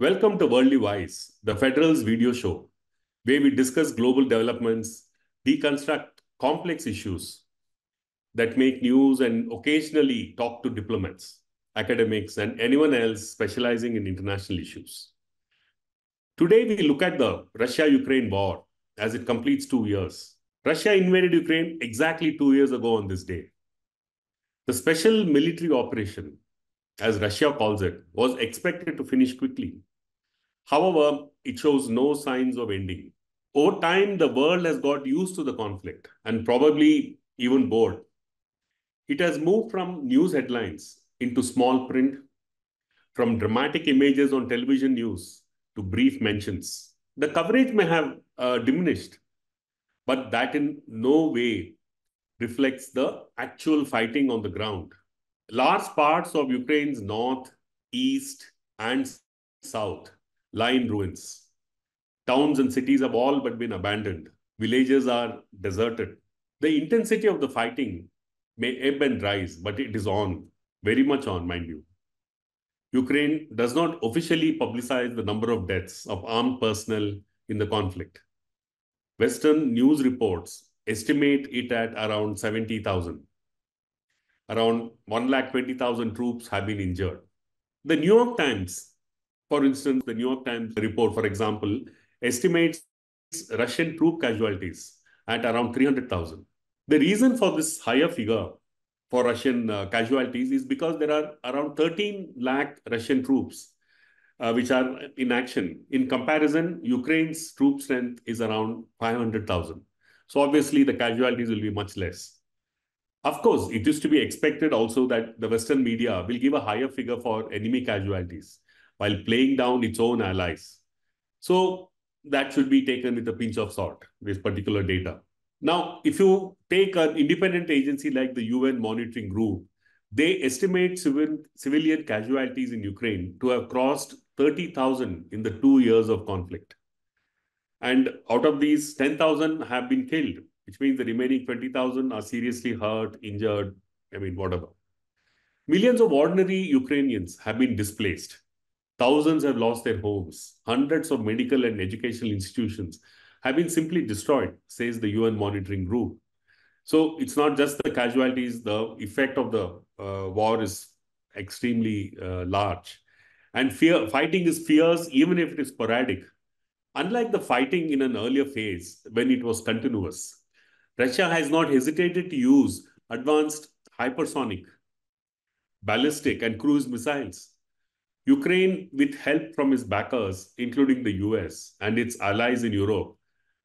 Welcome to Worldly Wise, the Federal's video show, where we discuss global developments, deconstruct complex issues that make news, and occasionally talk to diplomats, academics, and anyone else specializing in international issues. Today, we look at the Russia-Ukraine war as it completes 2 years. Russia invaded Ukraine exactly 2 years ago on this day. The special military operation, as Russia calls it, was expected to finish quickly. However, it shows no signs of ending. Over time, the world has got used to the conflict and probably even bored. It has moved from news headlines into small print, from dramatic images on television news to brief mentions. The coverage may have diminished, but that in no way reflects the actual fighting on the ground. Large parts of Ukraine's north, east, and south lie in ruins. Towns and cities have all but been abandoned. Villages are deserted. The intensity of the fighting may ebb and rise, but it is on, very much on, mind you. Ukraine does not officially publicize the number of deaths of armed personnel in the conflict. Western news reports estimate it at around 70,000. Around 120,000 troops have been injured. The New York Times, for instance, the New York Times report, for example, estimates Russian troop casualties at around 300,000. The reason for this higher figure for Russian casualties is because there are around 13 lakh Russian troops which are in action. In comparison, Ukraine's troop strength is around 500,000. So obviously the casualties will be much less. Of course, it is to be expected also that the Western media will give a higher figure for enemy casualties while playing down its own allies. So that should be taken with a pinch of salt, this particular data. Now, if you take an independent agency like the UN Monitoring Group, they estimate civilian casualties in Ukraine to have crossed 30,000 in the 2 years of conflict. And out of these, 10,000 have been killed, which means the remaining 20,000 are seriously hurt, injured, whatever. Millions of ordinary Ukrainians have been displaced. Thousands have lost their homes. Hundreds of medical and educational institutions have been simply destroyed, says the UN Monitoring Group. So it's not just the casualties, the effect of the war is extremely large. And fighting is fierce, even if it is sporadic. Unlike the fighting in an earlier phase, when it was continuous, Russia has not hesitated to use advanced hypersonic, ballistic, and cruise missiles. Ukraine, with help from its backers, including the US and its allies in Europe,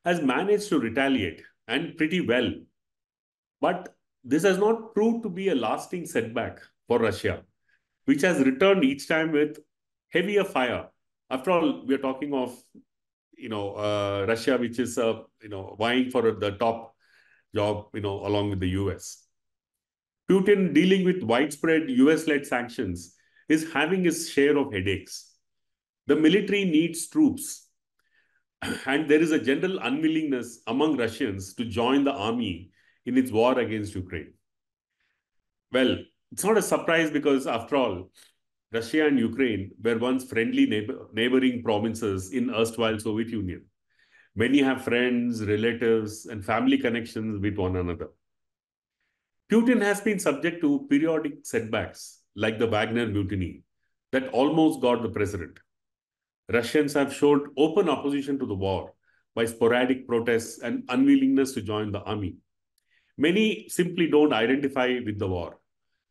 has managed to retaliate, and pretty well. But this has not proved to be a lasting setback for Russia, which has returned each time with heavier fire. After all, we are talking of Russia, which is vying for the top job, along with the US. Putin, dealing with widespread US-led sanctions, is having his share of headaches. The military needs troops, and there is a general unwillingness among Russians to join the army in its war against Ukraine. Well, it's not a surprise because, after all, Russia and Ukraine were once friendly neighboring provinces in erstwhile Soviet Union. Many have friends, relatives, and family connections with one another. Putin has been subject to periodic setbacks, like the Wagner mutiny, that almost got the president. Russians have showed open opposition to the war by sporadic protests and unwillingness to join the army. Many simply don't identify with the war.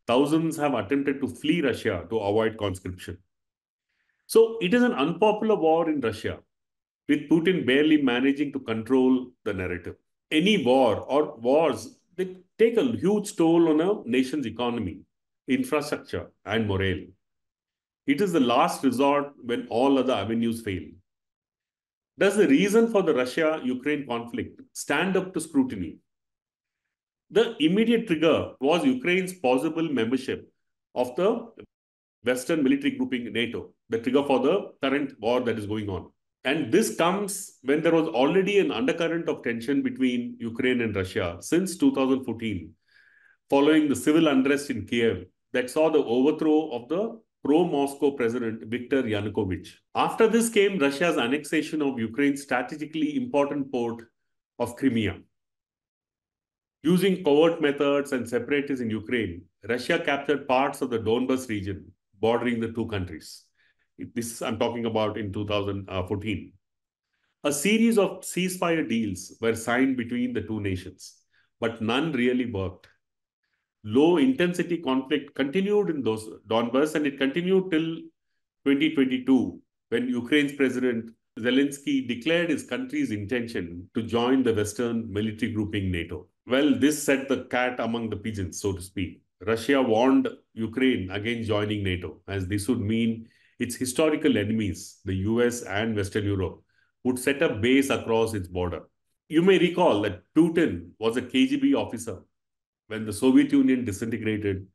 Thousands have attempted to flee Russia to avoid conscription. So it is an unpopular war in Russia, with Putin barely managing to control the narrative. Any war or wars, they take a huge toll on a nation's economy, infrastructure, and morale. It is the last resort when all other avenues fail. Does the reason for the Russia-Ukraine conflict stand up to scrutiny? The immediate trigger was Ukraine's possible membership of the Western military grouping NATO, the trigger for the current war that is going on. And this comes when there was already an undercurrent of tension between Ukraine and Russia since 2014, following the civil unrest in Kiev that saw the overthrow of the pro-Moscow president Viktor Yanukovych. After this came Russia's annexation of Ukraine's strategically important port of Crimea. Using covert methods and separatists in Ukraine, Russia captured parts of the Donbas region bordering the two countries. This I'm talking about in 2014. A series of ceasefire deals were signed between the two nations, but none really worked. Low intensity conflict continued in those Donbas, and it continued till 2022 when Ukraine's president Zelensky declared his country's intention to join the Western military grouping NATO. Well, this set the cat among the pigeons, so to speak. Russia warned Ukraine against joining NATO, as this would mean its historical enemies, the US and Western Europe, would set up base across its border. You may recall that Putin was a KGB officer when the Soviet Union disintegrated,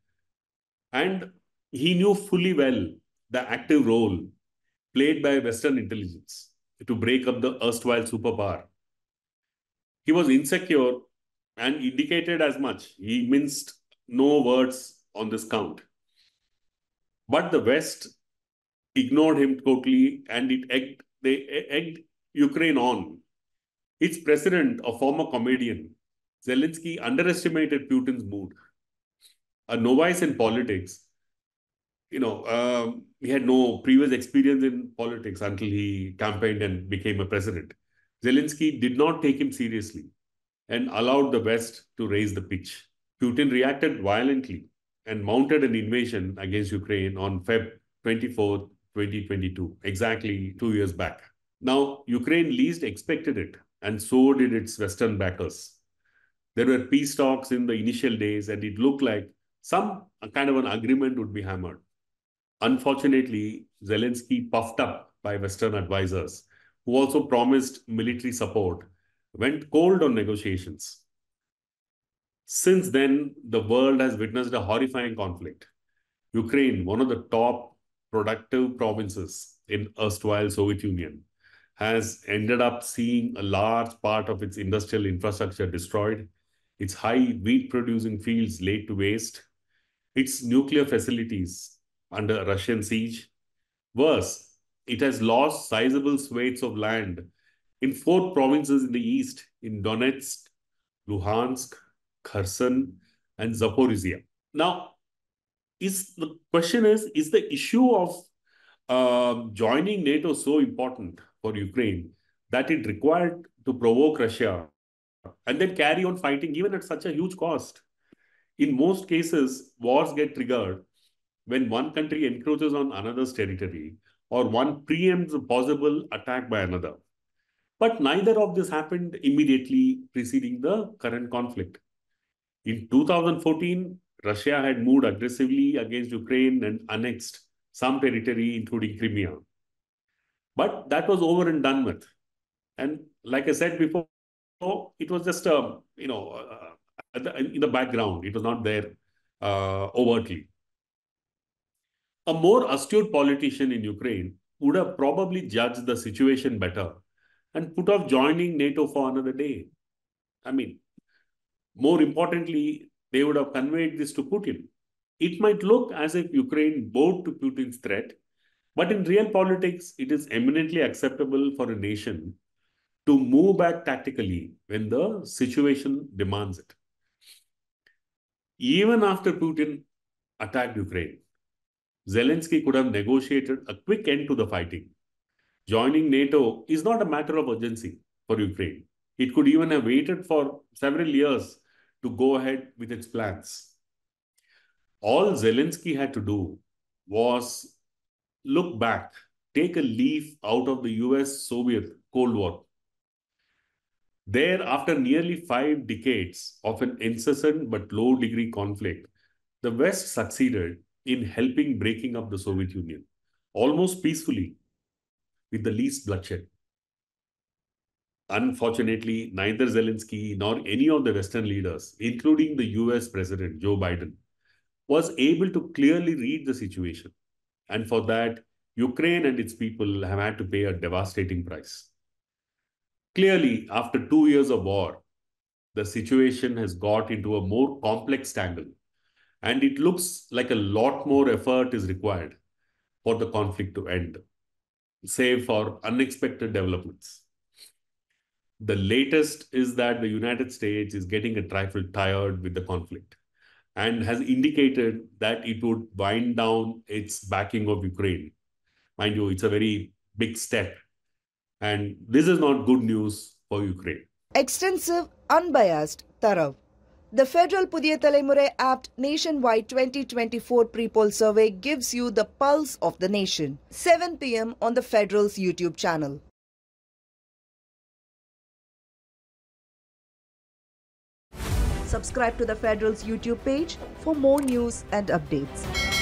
and he knew fully well the active role played by Western intelligence to break up the erstwhile superpower. He was insecure and indicated as much. He minced no words on this count. But the West ignored him totally, and they egged Ukraine on. Its president, a former comedian, Zelensky, underestimated Putin's mood. A novice in politics, he had no previous experience in politics until he campaigned and became a president. Zelensky did not take him seriously and allowed the West to raise the pitch. Putin reacted violently and mounted an invasion against Ukraine on Feb 24th, 2022, exactly 2 years back. Now, Ukraine least expected it, and so did its Western backers. There were peace talks in the initial days, and it looked like some kind of an agreement would be hammered. Unfortunately, Zelensky, puffed up by Western advisors, who also promised military support, went cold on negotiations. Since then, the world has witnessed a horrifying conflict. Ukraine, one of the top productive provinces in erstwhile Soviet Union, has ended up seeing a large part of its industrial infrastructure destroyed, its high wheat-producing fields laid to waste, its nuclear facilities under Russian siege. Worse, it has lost sizable swathes of land in four provinces in the east, in Donetsk, Luhansk, Kherson, and Zaporizhia. Now, the question is the issue of joining NATO so important for Ukraine that it required to provoke Russia and then carry on fighting even at such a huge cost? In most cases, wars get triggered when one country encroaches on another's territory or one preempts a possible attack by another. But neither of this happened immediately preceding the current conflict. In 2014, Russia had moved aggressively against Ukraine and annexed some territory, including Crimea. But that was over and done with. And like I said before, it was just in the background. It was not there overtly. A more astute politician in Ukraine would have probably judged the situation better and put off joining NATO for another day. I mean, more importantly, they would have conveyed this to Putin. It might look as if Ukraine bowed to Putin's threat, but in real politics, it is eminently acceptable for a nation to move back tactically when the situation demands it. Even after Putin attacked Ukraine, Zelensky could have negotiated a quick end to the fighting. Joining NATO is not a matter of urgency for Ukraine. It could even have waited for several years to go ahead with its plans. All Zelensky had to do was look back, take a leaf out of the US-Soviet Cold War. There, after nearly 5 decades of an incessant but low-degree conflict, the West succeeded in helping breaking up the Soviet Union, almost peacefully, with the least bloodshed. Unfortunately, neither Zelensky nor any of the Western leaders, including the US President Joe Biden, was able to clearly read the situation. And for that, Ukraine and its people have had to pay a devastating price. Clearly, after 2 years of war, the situation has got into a more complex tangle, and it looks like a lot more effort is required for the conflict to end, save for unexpected developments. The latest is that the United States is getting a trifle tired with the conflict and has indicated that it would wind down its backing of Ukraine. Mind you, it's a very big step. And this is not good news for Ukraine. Extensive, unbiased, thorough. The Federal Pudhiya Thalaimurai Apt Nationwide 2024 Pre-Poll Survey gives you the pulse of the nation. 7 p.m. on the Federal's YouTube channel. Subscribe to the Federal's YouTube page for more news and updates.